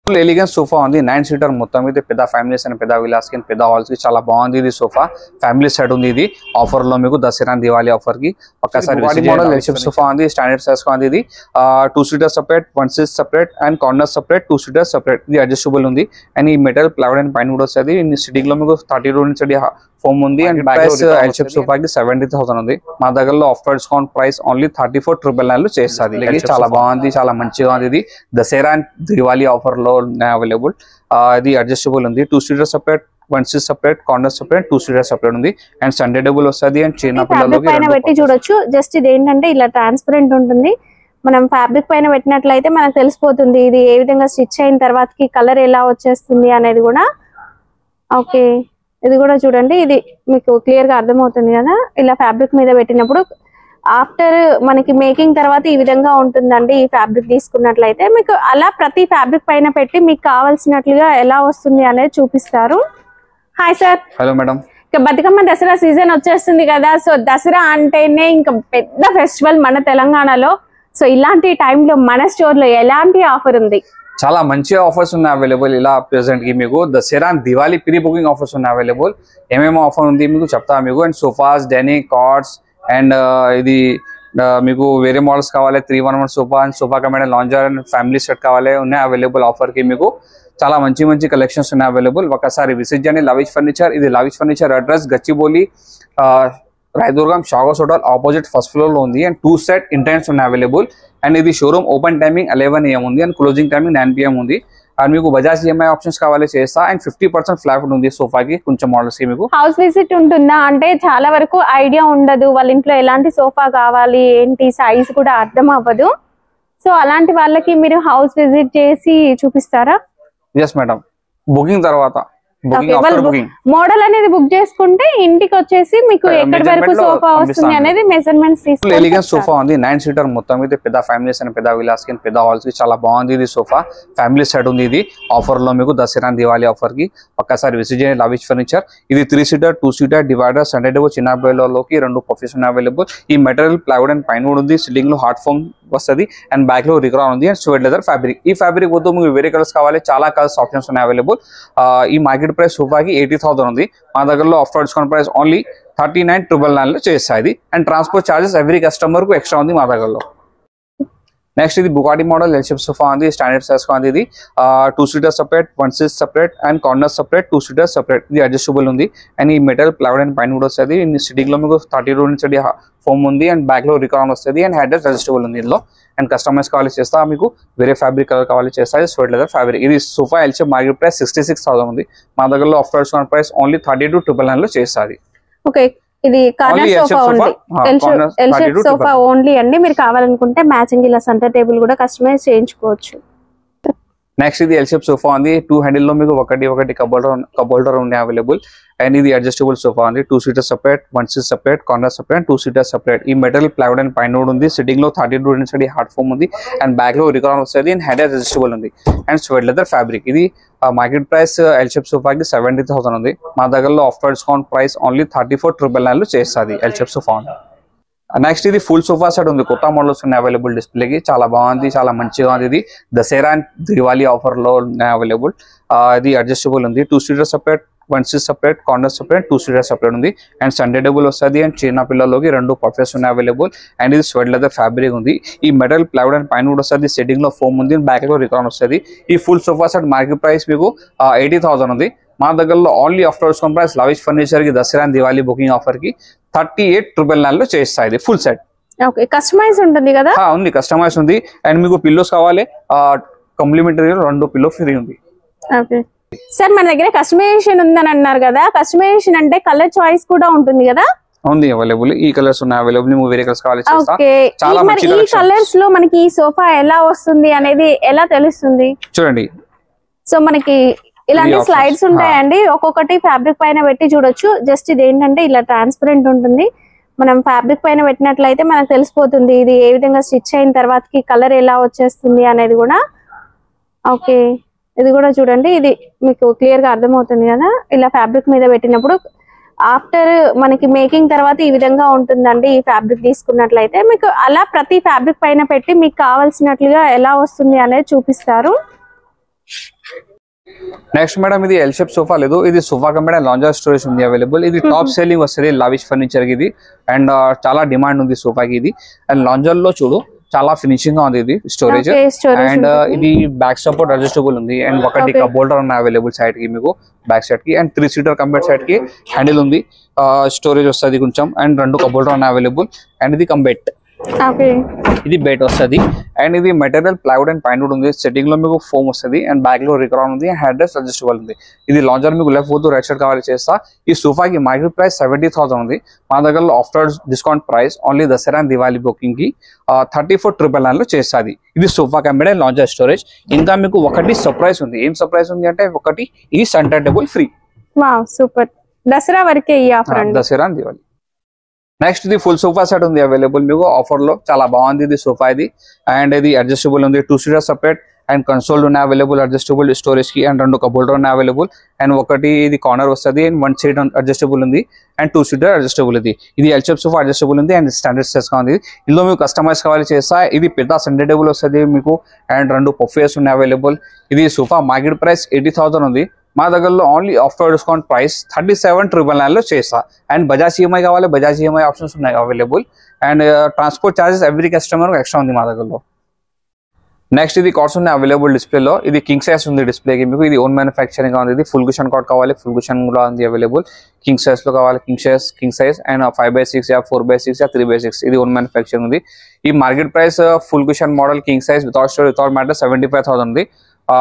Full elegance sofa ఉంది 9 seater మొత్తం ఇది పెద్ద ఫ్యామిలీస్ అండ్ పెద్ద విలాస్ కి పెద్ద హాల్స్ కి చాలా బాగుంది ఇది సోఫా ఫ్యామిలీ సెట్ ఉంది ఇది ఆఫర్ లో మీకు దసరా దివాళీ ఆఫర్ కి ఒక్కసారి బాడీ మోడల్ ఎల్షేప్ సోఫా ఉంది స్టాండర్డ్ సైజ్ గా ఉంది ఇది 2 seater separate 1 seat separate and corner separate 2 seater separate ఇది అడ్జస్టబుల్ ఉంది అండ్ ఈ మెటల్ ప్లైవుడ్ అండ్ పైన కూడా వస్తది ఇన్ సిట్టింగ్ లో మీకు 32 ఇంచ్ ఫోమ్ ఉంది అండ్ ప్రైస్ ఎల్షేప్ సోఫా కి 70,000 ఉంది మా దగ్గరలో ఆఫ్టర్ డిస్కౌంట్ ప్రైస్ ఓన్లీ 34,999 లో చేస్తది చాలా బాగుంది చాలా మంచిగా ఉంది ఇది దసరా దివాళీ ఆఫర్ లో అవైలబుల్ ఇది అడ్జస్టబుల్ ఉంది 2 seater separate 1 seat separate corner separate 2 seater separate ఉంది అండ్ సండే డబుల్ వస్తది అండ్ చిన్న పిల్లలకి పైన పెట్టి చూడొచ్చు జస్ట్ ఇది ఏంటంటే ఇలా ట్రాన్స్పరెంట్ ఉంటుంది మనం ఫ్యాబ్రిక్ పైన పెట్టినట్లయితే మనకు తెలిసిపోతుంది ఇది ఏ విధంగా స్టిచ్ అయిన తర్వాతకి కలర్ ఎలా వచ్చేస్తుంది అనేది కూడా ఓకే ఇది కూడా చూడండి ఇది మీకు క్లియర్ గా అర్థమవుతుంది కదా ఇలా ఫ్యాబ్రిక్ మీద పెట్టినప్పుడు ఆఫ్టర్ మనకి మేకింగ్ తర్వాత ఈ విధంగా ఉంటుందండి ఈ ఫ్యాబ్రిక్ తీసుకున్నట్లయితే మీకు అలా ప్రతి ఫ్యాబ్రిక్ పైన పెట్టి మీకు కావాల్సినట్లుగా ఎలా వస్తుంది అనేది చూపిస్తారు హాయ్ సార్ హలో మేడం ఇక బతుకమ్మ దసరా సీజన్ వచ్చేస్తుంది కదా సో దసరా అంటేనే ఇంకా పెద్ద ఫెస్టివల్ మన తెలంగాణలో సో ఇలాంటి టైంలో మన స్టోర్ లో ఎలాంటి ఆఫర్ ఉంది చాలా మంచి ఆఫర్స్ ఉన్నాయి అవైలబుల్ ఇలా ప్రెసెంట్ కి మీకు Dasara Diwali pre booking offers ఉన్నాయి అవైలబుల్ ఏమేమో ఆఫర్ ఉంది మీకు చెప్తా మీకు and sofas dining cards and ఇది మీకు వేరే మోడల్స్ కావాలి 311 sofa and sofa cum bed lounger and family set కావాలి ఉన్నాయి అవైలబుల్ ఆఫర్ కి మీకు చాలా మంచి కలెక్షన్స్ ఉన్నాయి అవైలబుల్ ఒకసారి విజిట్ చేయండి లవిష్ ఫర్నిచర్ ఇది lavish furniture address Gachibowli Rayadurgam షాగోస్ హోటల్ ఆపోజిట్ ఫస్ట్ ఫ్లోర్ లో ఉంది అండ్ 2 సెట్ ఇంటెంట్స్ ఉన్నాయి అవైలబుల్ అండ్ ఇది షోరూమ్ ఓపెన్ టైమింగ్ 11 AM ఉంది అండ్ క్లోజింగ్ టైమింగ్ 9 PM ఉంది అండ్ మీకు బజాజ్ EMI ఆప్షన్స్ కావాలి చేస్తా అండ్ 50% ఫ్లాట్ ఉంది సోఫాకి కొంచెం మోడల్స్ కి మీకు హౌస్ విజిట్ ఉంటుందా అంటే చాలా వరకు ఐడియా ఉండదు వాళ్ళ ఇంట్లో ఎలాంటి సోఫా కావాలి ఏంటి సైజ్ కూడా అర్థం అవ్వదు సో అలాంటి వాళ్ళకి మీరు హౌస్ విజిట్ చేసి చూపిస్తారా ఎస్ మేడం బుకింగ్ తర్వాత మోడల్ అనేది బుక్ చేసుకుంటే ఇంటికి వచ్చేసి మీకు ఎక్కడి వరకు సోఫా వస్తుంది అనేది మెజర్మెంట్స్ తీసుకొని ఎలిగెన్స్ సోఫా ఉంది 9 సీటర్ మొత్తం ఇది పెద్ద ఫ్యామిలీస్ అండ్ పెద్ద విలాస్ కి పెద్ద హాల్స్ కి చాలా బాగుంది ఇది సోఫా ఫ్యామిలీ సెట్ ఉంది ఇది ఆఫర్ లో మీకు దసరా దివాళీ ఆఫర్ కి ఒక్కసారి విజిట్ చేయండి లవిష్ ఫర్నిచర్ ఇది 3 seater 2 seater divider Sunday double చిన్న బేలోకి 2 ప్రొఫెషన్ అవైలబుల్ ఈ మెటీరియల్ ప్లైవుడ్ అండ్ పైన ఉంది సిల్లింగ్ లో హార్డ్ ఫోమ్ వస్తది అండ్ బ్యాక్ లో రిక్రాన్ ఉంది అండ్ స్వెట్ లెదర్ ఫ్యాబ్రిక్ ఈ ఫ్యాబ్రిక్ వద్దు మీకు వేరే కలర్స్ కావాలి చాలా కలర్స్ ఆప్షన్స్ ఉన్నాయి అవైలబుల్ ఈ మార్కెట్ ప్రైస్ సోఫాకి 80,000 ఉంది మా దగ్గరలో ఆఫ్టర్ డిస్కౌంట్ ప్రైస్ ఓన్లీ 39,999 లో చేస్తాయి and transport charges every customer కు ఎక్స్ట్రా ఉంది మా దగ్గరలో నెక్స్ట్ ఇది బుగాటి మోడల్ ఎల్షేప్ సోఫా ఉంది స్టాండర్డ్ సైజ్ గా ఉంది ఇది 2 seater separate 1 seat separate and corner separate 2 seater separate ఇది అడ్జస్టబుల్ ఉంది అండ్ ఈ మెటల్ ప్లైవుడ్ అండ్ పైన కూడా వస్తుంది సిట్టింగ్ లో మీకు 32 ఇంచ్ ఫోమ్ ఉంది అండ్ బ్యాక్ లో రికాన్ వస్తుంది అండ్ హెడ్ అడ్జస్టబుల్ ఉంది ఇందులో అండ్ కస్టమైజ్ కావాలి చేస్తా మీకు వేరే ఫ్యాబ్రిక్ కలర్ కావాలి చేస్తా స్వెట్ లెదర్ ఫ్యాబ్రిక్ ఇది సోఫా ఎల్షేప్ మార్కెట్ ప్రైస్ 66,000 ఉంది మా దగ్గరలో ఆఫ్టర్ డిస్కౌంట్ ప్రైస్ ఓన్లీ 32,999 లో చేస్తాది ఓకే ఇది కార్నర్ సోఫా ఉంది ఎల్-షేప్ సోఫా ఓన్లీ అండి మీరు కావాలనుకుంటే మ్యాచింగ్ ఇలా సెంటర్ టేబుల్ కూడా కస్టమైజ్ చేయించుకోవచ్చు నెక్స్ట్ ఇది ఎల్-షేప్ సోఫా ఉంది 2 హ్యాండిల్ లో మీకు ఒకటి కబోల్డర్ ఉంది అవైలబుల్ అండ్ ఇది అడ్జస్టబుల్ సోఫా ఉంది 2 seater separate 1 seat separate corner separate 2 seater separate ఈ మెటల్ ప్లైవుడ్ అండ్ పైన ఉంది సిట్టింగ్ లో 32 ఇంచ్ హార్డ్ ఫోమ్ ఉంది అండ్ బ్యాక్ లో రికాన్ వస్తుంది అండ్ హెడ్ అడ్జస్టబుల్ ఉంది అండ్ స్వెట్ లెదర్ ఫ్యాబ్రిక్ ఇది మార్కెట్ ప్రైస్ ఎల్-షేప్ సోఫాకి 70,000 ఉంది మా దగ్గరలో ఆఫ్టర్ డిస్కౌంట్ ప్రైస్ ఓన్లీ 34,999 లో చేస్తుంది ఎల్-షేప్ సోఫా నెక్స్ట్ ఇది ఫుల్ సోఫా సెట్ ఉంది కొత్త మోడల్స్ ఉన్నాయి అవైలబుల్ డిస్ప్లేకి చాలా బాగుంది చాలా మంచిగా ఉంది ఇది దసరా దివాళీ ఆఫర్ లో అవైలబుల్ ఇది అడ్జస్టబుల్ ఉంది 2 seater separate 1 seat separate corner separate 2 seater separate ఉంది అండ్ సండే డబుల్ వస్తుంది అండ్ చిన్న పిల్లలకి 2 పర్ఫెక్ట్స్ ఉన్నాయి అవైలబుల్ అండ్ ఇది స్వెట్ లెదర్ ఫ్యాబ్రిక్ ఉంది ఈ మెటల్ ప్లైవుడ్ అండ్ పైన కూడా వస్తుంది సెట్టింగ్ లో ఫోమ్ ఉంది బ్యాక్ లో రికాన్ వస్తుంది ఈ full sofa set market price మీకు 80,000 ఉంది మా దగ్గరలో only after discount price lavish furniture కి దసరా దివాళీ బుకింగ్ ఆఫర్ కి 38,999 లో చేస్తాయి ఫుల్ సెట్ ఓకే కస్టమైజ్ ఉంటుంది కదా ఉంది కస్టమైజ్ ఉంది అండ్ మీకు పిల్లోస్ కావాలి కాంప్లిమెంటరీ 2 పిల్లో ఫ్రీ ఉంది ఓకే సార్ మన దగ్గర కస్టమైజేషన్ ఉందని అన్నారు కదా కస్టమైజేషన్ అంటే కలర్ చాయిస్ కూడా ఉంటుంది కదా ఉంది అవైలబుల్ ఈ కలర్స్ ఉన్నాయి అవైలబుల్ మీకు వేరే కలర్స్ కావాలి చేస్తా చాలా మంచి ఈ కలర్స్ లో మనకి ఈ సోఫా ఎలా వస్తుంది అనేది ఎలా తెలుస్తుంది చూడండి సో మనకి ఇలాంటి స్లైడ్స్ ఉంటాయండి ఒక్కొక్కటి ఫ్యాబ్రిక్ పైన పెట్టి చూడొచ్చు జస్ట్ ఇది ఏంటంటే ఇలా ట్రాన్స్పరెంట్ ఉంటుంది మనం ఫ్యాబ్రిక్ పైన పెట్టినట్లయితే మనకు తెలిసిపోతుంది ఇది ఏ విధంగా స్టిచ్ అయిన తర్వాతకి కలర్ ఎలా వచ్చేస్తుంది అనేది కూడా ఓకే ఇది కూడా చూడండి ఇది మీకు క్లియర్ గా అర్థమవుతుంది కదా ఇలా ఫ్యాబ్రిక్ మీద పెట్టినప్పుడు ఆఫ్టర్ మనకి మేకింగ్ తర్వాత ఈ విధంగా ఉంటుందండి ఈ ఫ్యాబ్రిక్ తీసుకున్నట్లయితే మీకు అలా ప్రతి ఫ్యాబ్రిక్ పైన పెట్టి మీకు కావాల్సినట్లుగా ఎలా వస్తుంది అనేది చూపిస్తారు నెక్స్ట్ మేడం ఇది ఎల్ షేప్ సోఫా లేదు, ఇది సోఫా కంపెనీ లాంజర్ స్టోరేజ్ ఉంది అవైలబుల్. ఇది టాప్ సెల్లింగ్ వస్తుంది లావిష్ ఫర్నిచర్ కి ఇది, అండ్ చాలా డిమాండ్ ఉంది సోఫాకి ఇది. అండ్ లాంజర్ లో చూడు చాలా ఫినిషింగ్ గా ఉంది ఇది స్టోరేజ్. అండ్ ఇది బ్యాక్ సపోర్ట్ అడ్జస్టబుల్ ఉంది, అండ్ ఒకటి కప్ హోల్డర్ ఉన్న అవైలబుల్ సైడ్ కి మీకు బ్యాక్ సైడ్ కి, అండ్ 3 సీటర్ కంబైన్ సైడ్ కి హ్యాండిల్ ఉంది, స్టోరేజ్ వస్తుంది కొంచెం, అండ్ 2 కప్ హోల్డర్ ఉన్న అవైలబుల్. అండ్ ఇది కంబెట్, ఇది బెట్ వస్తుంది. అండ్ ఇది మెటీరియల్ ప్లైవుడ్ అండ్ పైన్వుడ్ ఉంది. సెట్టింగ్ లో మీకు ఫోమ్ వస్తుంది, అండ్ బ్యాక్ లో రికార్డ్ ఉంది, హెడ్ రెస్ట్ అడ్జస్టబుల్ ఉంది. ఇది లాంజర్ మీకు లెఫ్ట్ పోతూ రైట్ సైడ్ కావాలి చేస్తా. ఈ సోఫాకి మార్కెట్ ప్రైస్ 70,000 ఉంది. మా దగ్గర after discount price only Dasara and Diwali booking కి 34,999 లో చేస్తుంది. ఇది సోఫా కంపెనీ లాంజర్ స్టోరేజ్. ఇంకా మీకు ఒకటి సర్ప్రైజ్ ఉంది. ఏం సర్ప్రైజ్ ఉంది అంటే ఒకటి ఈ centre table free. Wow super, Dasara వరకే ఈ ఆఫర్ అండి, దసరా అండ్ దివాళీ. నెక్స్ట్ ఇది ఫుల్ సోఫా సెట్ ఉంది అవైలబుల్ మీకు ఆఫర్ లో, చాలా బాగుంది ఇది సోఫా ఇది. అండ్ ఇది అడ్జస్టబుల్ ఉంది, 2 సీటర్ సెపరేట్, అండ్ కన్సోల్ ఉన్నాయి అవైలబుల్ అడ్జస్టబుల్ స్టోరేజ్ కి, అండ్ 2 కప్ హోల్డర్ ఉన్నాయి అవైలబుల్. అండ్ ఒకటి ఇది కార్నర్ వస్తుంది, అండ్ 1 సీట్ అడ్జస్టబుల్ ఉంది, అండ్ 2 సీటర్ అడ్జస్టబుల్ ఇది. ఇది ఎల్ షేప్ సోఫా అడ్జస్టబుల్ ఉంది, అండ్ స్టాండర్డ్ సైజ్ గా ఉంది. ఇందులో మీకు కస్టమైజ్ కావాలి చేస్తా. ఇది పెద్ద సెంటర్ టేబుల్ వస్తుంది మీకు, అండ్ 2 పఫేస్ ఉన్నాయి అవైలబుల్. ఇది సోఫా మార్కెట్ ప్రైస్ 80,000 ఉంది. మా దగ్గరలో ఓన్లీ ఆఫ్టర్ డిస్కౌంట్ ప్రైస్ 37,999 లో చేస్తా. అండ్ బజాజ్ ఈఎంఐ కావాలి, బజాజ్ ఈఎంఐ ఆప్షన్స్ ఉన్నాయి అవైలబుల్. And transport charges every customer extra ఉంది మా దగ్గరలో. నెక్స్ట్ ఇది కార్డ్స్ ఉన్నాయి అవైలబుల్ డిస్ప్లేలో. ఇది కింగ్ సైజ్ ఉంది డిస్ప్లేకి మీకు. ఇది ఓన్ మ్యానుఫ్యాక్చరింగ్ ఉంది. ఇది ఫుల్ కుషన్ కార్డ్ కావాలి, ఫుల్ కుషన్ కూడా ఉంది అవైలబుల్. కింగ్ సైజ్ లో కావాలి, king size and 5/6 yeah 4/6 yeah 3/6 ఇది ఓన్ మ్యానుఫ్యాక్చరింగ్ ఉంది. ఈ market price full cushion model king size without storage without matter 75,000 ఉంది.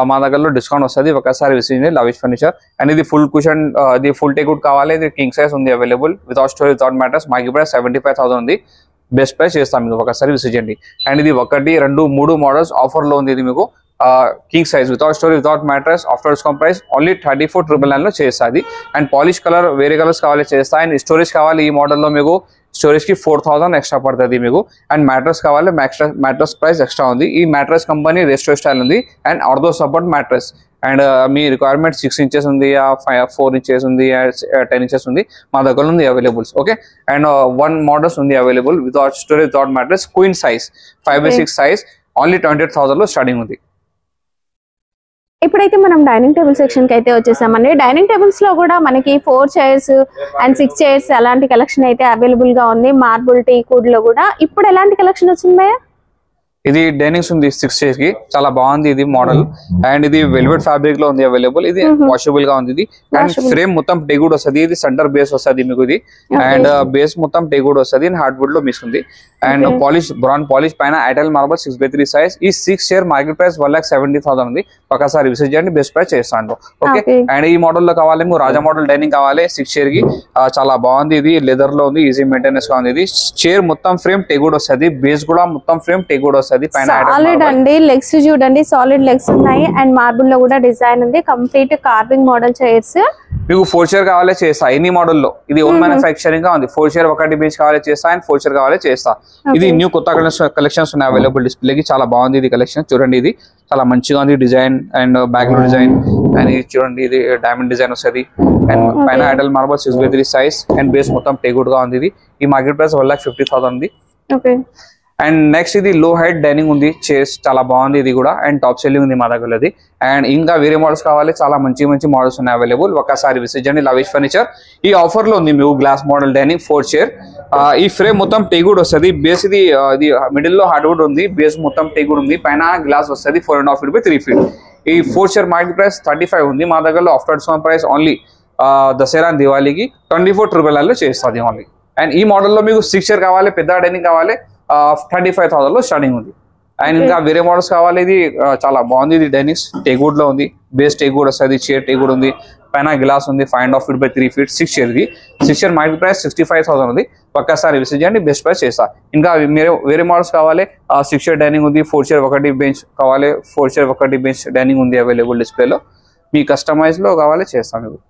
మా దగ్గరలో డిస్కౌంట్ వస్తుంది, ఒకసారి విజిట్ చేయండి లావిష్ ఫర్నిచర్. అండ్ ఇది ఫుల్ కుషన్, ఇది ఫుల్ టేక్వుడ్ కావాలి, ఇది కింగ్ సైజ్ ఉంది available without storage without matters. Market price 75,000 ఉంది. బెస్ట్ ప్రైస్ చేస్తాం మీకు, ఒకసారి విజిట్ చేయండి. అండ్ ఇది 1, 2, 3 మోడల్స్ ఆఫర్ లో ఉంది. ఇది మీకు king size without storage without mattress after discount price only 34,999 లో చేస్తుంది. అండ్ పాలిష్ కలర్ వేరే కలర్స్ కావాలి చేస్తా. అండ్ స్టోరేజ్ కావాలి ఈ మోడల్లో మీకు స్టోరేజ్ కి 4,000 ఎక్స్ట్రా పడుతుంది మీకు. అండ్ మ్యాట్రెస్ కావాలి, మ్యాట్రెస్ ప్రైస్ ఎక్స్ట్రా ఉంది. ఈ మ్యాట్రెస్ కంపెనీ రెస్టో స్టైల్ ఉంది, and ortho support mattress. And me requirement 6 inches ఉంది, 4 ఇంచెస్ ఉంది, 10 ఇంచెస్ ఉంది, మా దగ్గర ఉంది అవైలబుల్స్. ఓకే, అండ్ 1 మోడల్స్ ఉంది available without storage without mattress queen size 5/6 size only 28,000 లో స్టార్టింగ్ ఉంది. ఇప్పుడైతే మనం డైనింగ్ టేబుల్ సెక్షన్ కి అయితే వచ్చేసామండి. డైనింగ్ టేబుల్స్ లో కూడా మనకి 4 చైర్స్ అండ్ 6 చైర్స్ అలాంటి కలెక్షన్ అయితే అవైలబుల్ గా ఉంది. మార్బుల్ టీకుడ్ లో కూడా ఇప్పుడు ఎలాంటి కలెక్షన్ వచ్చింది భయ్యా? ఇది డైనింగ్స్ ఉంది 6 చైర్స్ కి, చాలా బాగుంది ఇది మోడల్. అండ్ ఇది వెల్వెట్ ఫ్యాబ్రిక్ లో ఉంది అవైలబుల్. ఇది వాషబుల్ గా ఉంది ఇది. అండ్ ఫ్రేమ్ మొత్తం టేగుడ్ వస్తుంది, ఇది సెంటర్ బేస్ వస్తుంది మీకు ఇది. అండ్ బేస్ మొత్తం టేగుడ్ వస్తుంది, హార్డ్వుడ్ లో మిస్ ఉంది. అండ్ పాలిష్ బ్రౌన్ పాలిష్ పైన ఐటల్ మార్బల్ 6/3 సైజ్. ఈ 6 చైర్ మార్కెట్ ప్రైస్ 1,70,000 ఉంది. ఒకసారి విజిట్ చేయండి, బెస్ట్ ప్రైస్ చేస్తాను. ఓకే, అండ్ ఈ మోడల్ లో కావాలి మీకు రాజా మోడల్ డైనింగ్ కావాలి 6 చైర్ కి, చాలా బాగుంది ఇది. లెదర్ లో ఉంది, ఈజీ మెయింటెనెన్స్ గా ఉంది ఇది. చైర్ మొత్తం ఫ్రేమ్ టేగుడ్ వస్తుంది, బేస్ కూడా మొత్తం ఫ్రేమ్ టేగుడ్ వస్తుంది. సాలిడ్ అండి, లెగ్స్ చూడండి సాలిడ్ లెగ్స్ ఉన్నాయి. అండ్ మార్బుల్ లో కూడా డిజైన్ ఉంది. Complete carving model chairs. మీకు 4 చైర్ కావాలి చేస్తా ఎన్ని మోడల్లో. ఇది ఓన్ మ్యానుఫ్యాక్చరింగ్ గా ఉంది. 4 చైర్ ఒకటి బేస్ కావాలి చేస్తా, అండ్ 4 చైర్ కావాలి చేస్తా. ఇది న్యూ కొత్త కలెక్షన్స్ ఉన్నాయి అవైలబుల్ డిస్ప్లేకి, చాలా బాగుంది ఇది కలెక్షన్. చూడండి ఇది చాలా మంచిగా ఉంది డిజైన్, అండ్ బ్యాక్ లో డిజైన్. అండ్ ఇది చూడండి ఇది డైమండ్ డిజైన్ వస్తుంది. అండ్ పైన Idol marble 6/3 size, and base మొత్తం టేగుడ్ గా ఉంది ఇది. ఈ మార్కెట్ ప్రైస్ 1,50,000 ఉంది. అండ్ నెక్స్ట్ ఇది లో హైట్ డైనింగ్ ఉంది, చైర్స్ చాలా బాగుంది ఇది కూడా. అండ్ టాప్ సెల్లింగ్ ఉంది మా దగ్గర అది. అండ్ ఇంకా వేరే మోడల్స్ కావాలి, చాలా మంచి మోడల్స్ ఉన్నాయి అవైలబుల్. ఒకసారి విజిట్ చేయండి లావిష్ ఫర్నిచర్. ఈ ఆఫర్ లో ఉంది మీకు గ్లాస్ మోడల్ డైనింగ్ 4 చైర్. ఈ ఫ్రేమ్ మొత్తం టేగుడ్ వస్తుంది, బేస్ ఇది మిడిల్ లో హార్డ్వుడ్ ఉంది, బేస్ మొత్తం టేగుడ్ ఉంది, పైన గ్లాస్ వస్తుంది 4.5 feet by 3 feet. ఈ 4 చైర్ మార్కెట్ ప్రైస్ 35 ఉంది. మా దగ్గర after discount price only Dussehra దివాళీకి 24,999 లో చేస్తుంది ఓన్లీ. అండ్ ఈ మోడల్లో మీకు 6 చైర్ కావాలి, పెద్ద డైనింగ్ కావాలి 35,000 లో స్టార్టింగ్ ఉంది. అండ్ ఇంకా వేరే మోడల్స్ కావాలి. ఇది చాలా బాగుంది ఇది డైనింగ్స్ టేగుడ్ లో ఉంది, బేస్ టేగుడ్ వస్తుంది, చైర్ టేగుడ్ ఉంది, పైన గ్లాస్ ఉంది 5.5 feet by 3 feet 6 chair the. 6 chair market price 65,000 ఉంది. ఒక్కసారి విజిట్ చేయండి, బెస్ట్ ప్రైస్ చేస్తా. ఇంకా వేరే మోడల్స్ కావాలి, 6 చైర్ డైనింగ్ ఉంది, 4 చైర్ ఒకటి బెంచ్ కావాలి, 4 చైర్ ఒకటి బెంచ్ డైనింగ్ ఉంది అవైలబుల్ డిస్ప్లేలో. మీ కస్టమైజ్ లో కావాలి చేస్తాను మీకు.